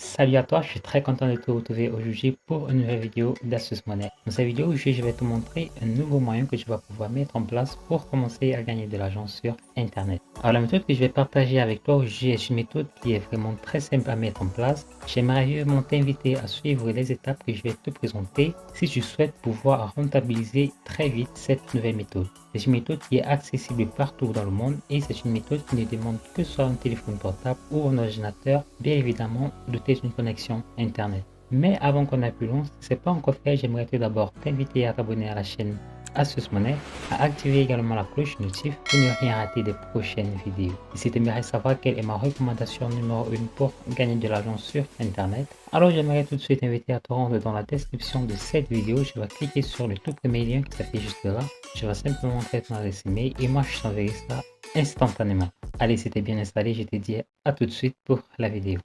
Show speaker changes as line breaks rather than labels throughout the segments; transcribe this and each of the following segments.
Salut à toi, je suis très content de te retrouver aujourd'hui pour une nouvelle vidéo d'Asus Money. Dans cette vidéo aujourd'hui, je vais te montrer un nouveau moyen que tu vas pouvoir mettre en place pour commencer à gagner de l'argent sur Internet. Alors la méthode que je vais partager avec toi aujourd'hui est une méthode qui est vraiment très simple à mettre en place. J'aimerais vivement t'inviter à suivre les étapes que je vais te présenter si tu souhaites pouvoir rentabiliser très vite cette nouvelle méthode. C'est une méthode qui est accessible partout dans le monde et c'est une méthode qui ne demande que soit un téléphone portable ou un ordinateur, bien évidemment doté d'une connexion Internet. Mais avant qu'on aille plus loin, si ce n'est pas encore fait, j'aimerais tout d'abord t'inviter à t'abonner à la chaîne Asus Money, à activer également la cloche notif pour ne rien rater des prochaines vidéos. Et si tu aimerais savoir quelle est ma recommandation numéro 1 pour gagner de l'argent sur Internet, alors j'aimerais tout de suite t'inviter à te rendre dans la description de cette vidéo. Tu vas cliquer sur le tout premier lien qui s'affiche juste là. Tu vas simplement entrer ton adresse email et moi je t'enverrai ça instantanément. Allez, c'était bien installé, je te dis à tout de suite pour la vidéo.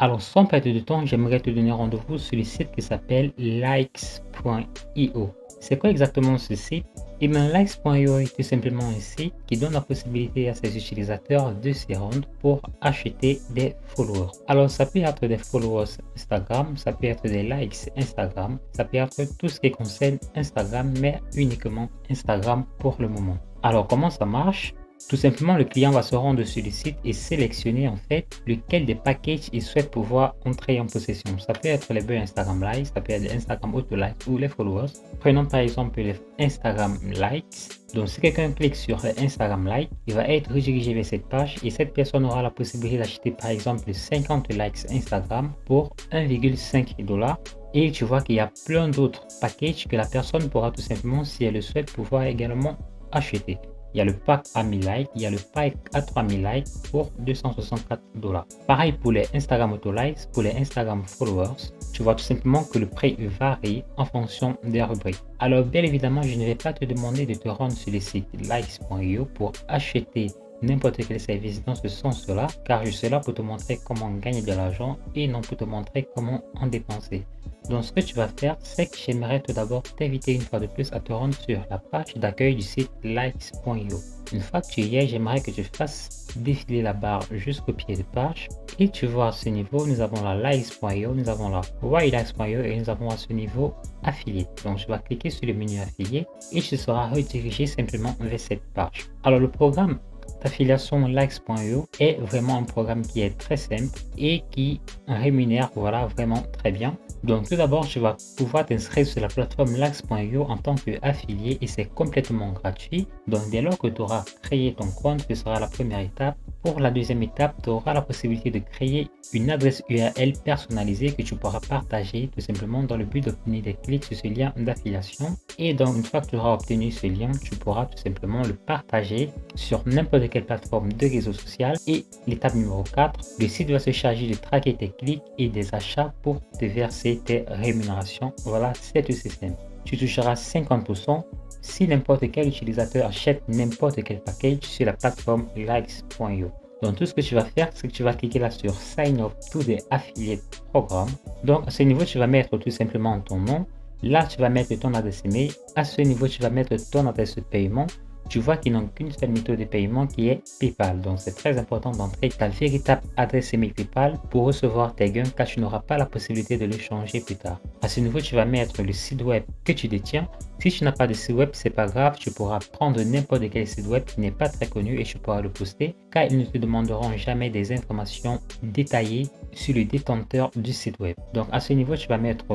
Alors sans perdre de temps, j'aimerais te donner rendez-vous sur le site qui s'appelle likes.io. C'est quoi exactement ce site? Et bien likes.io est tout simplement un site qui donne la possibilité à ses utilisateurs de s'y rendre pour acheter des followers. Alors ça peut être des followers Instagram, ça peut être des likes Instagram, ça peut être tout ce qui concerne Instagram, mais uniquement Instagram pour le moment. Alors comment ça marche? Tout simplement, le client va se rendre sur le site et sélectionner en fait lequel des packages il souhaite pouvoir entrer en possession. Ça peut être les buts Instagram Likes, ça peut être Instagram Auto Likes ou les followers. Prenons par exemple les Instagram Likes. Donc si quelqu'un clique sur les Instagram Likes, il va être redirigé vers cette page et cette personne aura la possibilité d'acheter par exemple 50 likes Instagram pour 1,5 $. Et tu vois qu'il y a plein d'autres packages que la personne pourra tout simplement, si elle le souhaite, pouvoir également acheter. Il y a le pack à 1000 likes, il y a le pack à 3000 likes pour 264 $. Pareil pour les Instagram Auto Likes, pour les Instagram Followers, tu vois tout simplement que le prix varie en fonction des rubriques. Alors bien évidemment, je ne vais pas te demander de te rendre sur le site likes.io pour acheter n'importe quel service dans ce sens-là, car je suis là pour te montrer comment gagner de l'argent et non pour te montrer comment en dépenser. Donc ce que tu vas faire, c'est que j'aimerais tout d'abord t'inviter une fois de plus à te rendre sur la page d'accueil du site likes.io. Une fois que tu y es, j'aimerais que tu fasses défiler la barre jusqu'au pied de page. Et tu vois à ce niveau, nous avons la likes.io, nous avons la whylikes.io et nous avons à ce niveau affilié. Donc tu vas cliquer sur le menu affilié et tu seras redirigé simplement vers cette page. Alors le programme d'affiliation likes.io est vraiment un programme qui est très simple et qui rémunère vraiment très bien. Donc tout d'abord, tu vas pouvoir t'inscrire sur la plateforme likes.io en tant qu'affilié et c'est complètement gratuit. Donc dès lors que tu auras créé ton compte, ce sera la première étape. Pour la deuxième étape, tu auras la possibilité de créer une adresse URL personnalisée que tu pourras partager tout simplement dans le but d'obtenir des clics sur ce lien d'affiliation. Et donc une fois que tu auras obtenu ce lien, tu pourras tout simplement le partager sur n'importe quelle plateforme de réseau social. Et l'étape numéro 4, le site va se charger de traquer tes clics et des achats pour te verser tes rémunérations. Voilà, c'est tout simple. Tu toucheras 50% si n'importe quel utilisateur achète n'importe quel package sur la plateforme likes.io. Donc tout ce que tu vas faire, c'est que tu vas cliquer là sur Sign up to the affiliate program. Donc à ce niveau, tu vas mettre tout simplement ton nom. Là, tu vas mettre ton adresse email. À ce niveau, tu vas mettre ton adresse de paiement. Tu vois qu'ils n'ont qu'une seule méthode de paiement qui est PayPal. Donc c'est très important d'entrer ta véritable adresse email PayPal pour recevoir tes gains, car tu n'auras pas la possibilité de le changer plus tard. À ce niveau, tu vas mettre le site web que tu détiens. Si tu n'as pas de site web, c'est pas grave, tu pourras prendre n'importe quel site web qui n'est pas très connu et tu pourras le poster, car ils ne te demanderont jamais des informations détaillées sur le détenteur du site web. Donc à ce niveau, tu vas mettre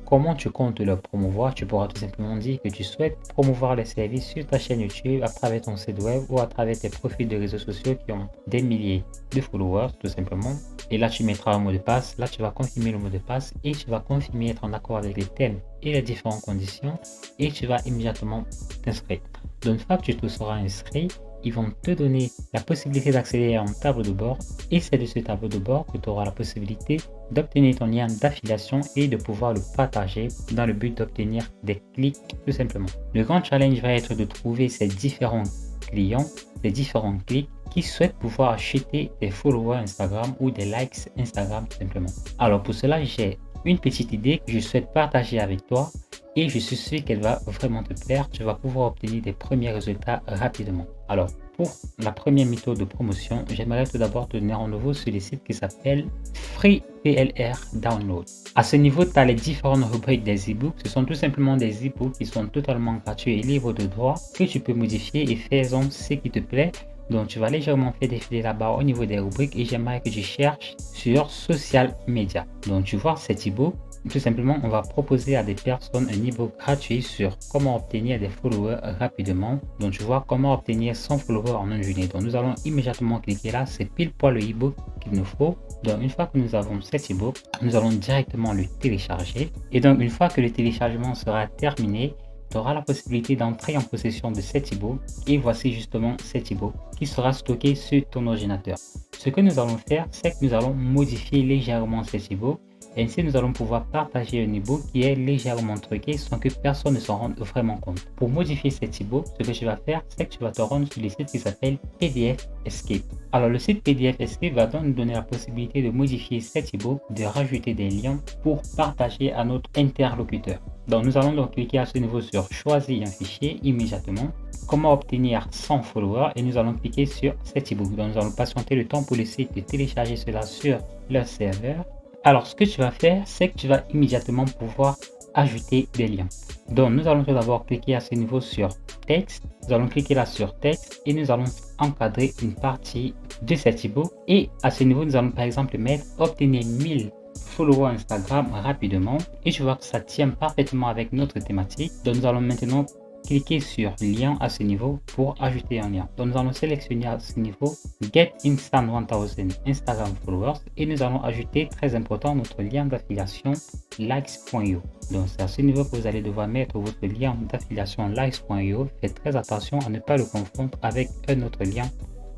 comment tu comptes le promouvoir. Tu pourras tout simplement dire que tu souhaites promouvoir les services sur ta chaîne YouTube à travers ton site web ou à travers tes profils de réseaux sociaux qui ont des milliers de followers tout simplement. Et là, tu mettras un mot de passe. Là, tu vas confirmer le mot de passe et tu vas confirmer être en accord avec les thèmes et les différentes conditions et tu vas immédiatement t'inscrire. Donc une fois que tu te seras inscrit, ils vont te donner la possibilité d'accéder à un tableau de bord et c'est de ce tableau de bord que tu auras la possibilité d'obtenir ton lien d'affiliation et de pouvoir le partager dans le but d'obtenir des clics tout simplement. Le grand challenge va être de trouver ces différents clients, des différents clics qui souhaitent pouvoir acheter des followers Instagram ou des likes Instagram tout simplement. Alors pour cela, j'ai une petite idée que je souhaite partager avec toi et je suis sûr qu'elle va vraiment te plaire. Tu vas pouvoir obtenir des premiers résultats rapidement. Alors pour la première méthode de promotion, j'aimerais tout d'abord te donner rendez-vous sur le site qui s'appelle Free PLR Download. À ce niveau, tu as les différentes rubriques des e-books. Ce sont tout simplement des e-books qui sont totalement gratuits et libres de droit que tu peux modifier et faire ce qui te plaît. Donc, tu vas légèrement faire défiler là-bas au niveau des rubriques et j'aimerais que tu cherches sur social media. Donc, tu vois cet e-book. Tout simplement, on va proposer à des personnes un e-book gratuit sur comment obtenir des followers rapidement. Donc, tu vois comment obtenir 100 followers en une journée. Donc, nous allons immédiatement cliquer là. C'est pile poil le e-book qu'il nous faut. Donc, une fois que nous avons cet e-book, nous allons directement le télécharger. Et donc, une fois que le téléchargement sera terminé, tu auras la possibilité d'entrer en possession de cet e-book. Et voici justement cet e-book qui sera stocké sur ton ordinateur. Ce que nous allons faire, c'est que nous allons modifier légèrement cet e-book. Ainsi, nous allons pouvoir partager un e-book qui est légèrement truqué sans que personne ne s'en rende vraiment compte. Pour modifier cet e-book, ce que tu vas faire, c'est que tu vas te rendre sur le site qui s'appelle PDF Escape. Alors, le site PDF Escape va donc nous donner la possibilité de modifier cet e-book, de rajouter des liens pour partager à notre interlocuteur. Donc, nous allons donc cliquer à ce niveau sur choisir un fichier immédiatement. Comment obtenir 100 followers et nous allons cliquer sur cet e-book. Donc, nous allons patienter le temps pour le site de télécharger cela sur leur serveur. Alors, ce que tu vas faire, c'est que tu vas immédiatement pouvoir ajouter des liens. Donc, nous allons tout d'abord cliquer à ce niveau sur texte. Nous allons cliquer là sur texte et nous allons encadrer une partie de cet e-book. Et à ce niveau, nous allons par exemple mettre obtenir 1000 followers Instagram rapidement. Et je vois que ça tient parfaitement avec notre thématique. Donc, nous allons maintenant cliquer sur lien à ce niveau pour ajouter un lien. Donc, nous allons sélectionner à ce niveau Get Instant 1000 Instagram Followers et nous allons ajouter, très important, notre lien d'affiliation likes.io. Donc, c'est à ce niveau que vous allez devoir mettre votre lien d'affiliation likes.io. Faites très attention à ne pas le confondre avec un autre lien,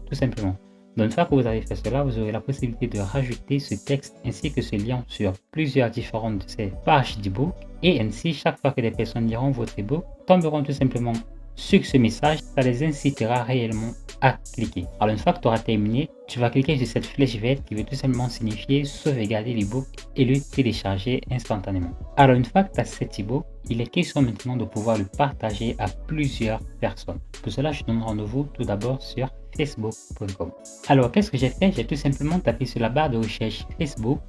tout simplement. Donc, une fois que vous avez fait cela, vous aurez la possibilité de rajouter ce texte ainsi que ce lien sur plusieurs différentes de ces pages d'e-book. Et ainsi, chaque fois que des personnes liront votre e-book, tomberont tout simplement sur ce message, ça les incitera réellement à cliquer. Alors, une fois que tu auras terminé, tu vas cliquer sur cette flèche verte qui veut tout simplement signifier sauvegarder l'e-book et le télécharger instantanément. Alors, une fois que tu as cet e-book, il est question maintenant de pouvoir le partager à plusieurs personnes. Pour cela, je donne rendez-vous tout d'abord sur facebook.com. Alors, qu'est-ce que j'ai fait? J'ai tout simplement tapé sur la barre de recherche Facebook,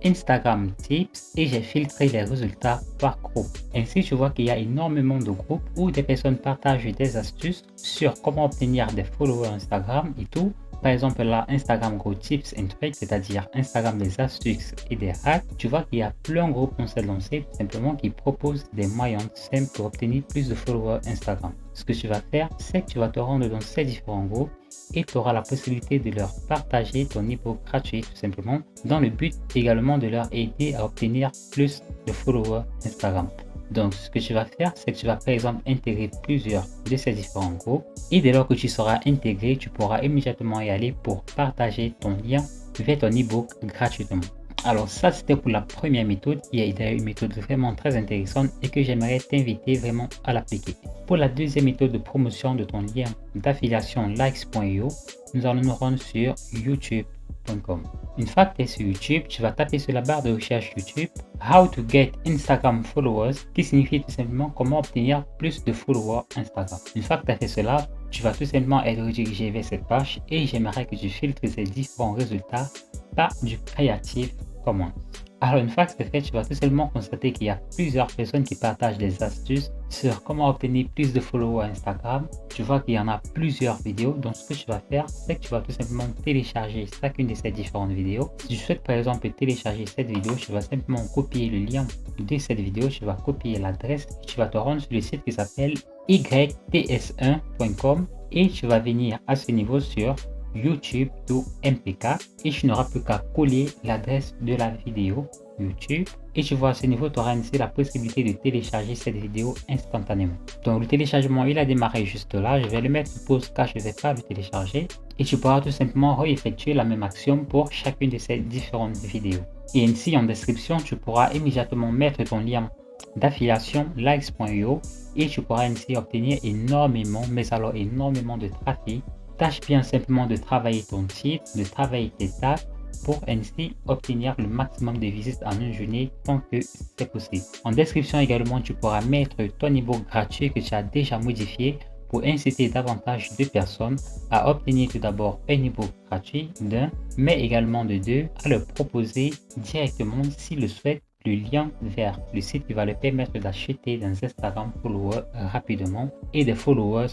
Instagram Tips et j'ai filtré les résultats par groupe. Ainsi, je vois qu'il y a énormément de groupes où des personnes partagent des astuces sur comment obtenir des followers Instagram et tout. Par exemple, là, Instagram Go Tips and Tricks, c'est-à-dire Instagram des astuces et des hacks. Tu vois qu'il y a plein de groupes qu'on s'est lancé tout simplement qui proposent des moyens simples pour obtenir plus de followers Instagram. Ce que tu vas faire, c'est que tu vas te rendre dans ces différents groupes et tu auras la possibilité de leur partager ton e-book gratuit tout simplement dans le but également de leur aider à obtenir plus de followers Instagram. Donc, ce que tu vas faire, c'est que tu vas par exemple intégrer plusieurs de ces différents groupes et dès lors que tu seras intégré, tu pourras immédiatement y aller pour partager ton lien vers ton e-book gratuitement. Alors ça, c'était pour la première méthode qui est d'ailleurs une méthode vraiment très intéressante et que j'aimerais t'inviter vraiment à l'appliquer. Pour la deuxième méthode de promotion de ton lien d'affiliation likes.io, nous allons nous rendre sur youtube.com. Une fois que tu es sur YouTube, tu vas taper sur la barre de recherche YouTube How to get Instagram followers, qui signifie tout simplement comment obtenir plus de followers Instagram. Une fois que tu as fait cela, tu vas tout simplement être redirigé vers cette page et j'aimerais que tu filtres ces différents résultats par du Creative Commons. Alors une fois que c'est fait, tu vas tout simplement constater qu'il y a plusieurs personnes qui partagent des astuces sur comment obtenir plus de followers Instagram. Tu vois qu'il y en a plusieurs vidéos, donc ce que tu vas faire, c'est que tu vas tout simplement télécharger chacune de ces différentes vidéos. Si tu souhaites par exemple télécharger cette vidéo, tu vas simplement copier le lien de cette vidéo, tu vas copier l'adresse, tu vas te rendre sur le site qui s'appelle yts1.com et tu vas venir à ce niveau sur YouTube to MPK et tu n'auras plus qu'à coller l'adresse de la vidéo YouTube et tu vois à ce niveau tu auras ainsi la possibilité de télécharger cette vidéo instantanément. Donc le téléchargement il a démarré juste là, je vais le mettre en pause car je ne vais pas le télécharger et tu pourras tout simplement réeffectuer la même action pour chacune de ces différentes vidéos. Et ainsi en description tu pourras immédiatement mettre ton lien d'affiliation likes.io et tu pourras ainsi obtenir énormément, mais alors énormément de trafic. Tâche bien simplement de travailler ton site, de travailler tes tags pour ainsi obtenir le maximum de visites en une journée tant que c'est possible. En description également, tu pourras mettre ton ebook gratuit que tu as déjà modifié pour inciter davantage de personnes à obtenir tout d'abord un ebook gratuit d'un, mais également de deux, à le proposer directement s'ils le souhaitent le lien vers le site qui va leur permettre d'acheter des Instagram followers rapidement et des followers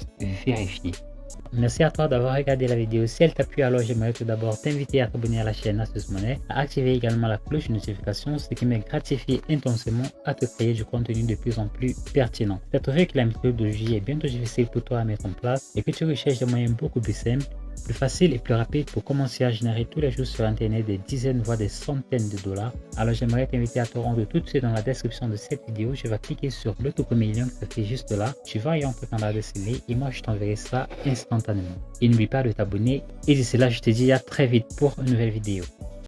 vérifiés. Merci à toi d'avoir regardé la vidéo. Si elle t'a plu, alors j'aimerais tout d'abord t'inviter à t'abonner à la chaîne Astuce Money, à activer également la cloche de notification, ce qui me gratifie intensément à te créer du contenu de plus en plus pertinent. Si tu as trouvé que la méthodologie est bientôt difficile pour toi à mettre en place et que tu recherches des moyens beaucoup plus simples, plus facile et plus rapide pour commencer à générer tous les jours sur internet des dizaines voire des centaines de dollars, alors j'aimerais t'inviter à te rendre tout de suite dans la description de cette vidéo. Je vais cliquer sur le tout premier lien qui s'affiche juste là, tu vas y entrer dans l'adresse email et moi je t'enverrai ça instantanément. Et n'oublie pas de t'abonner et d'ici là je te dis à très vite pour une nouvelle vidéo.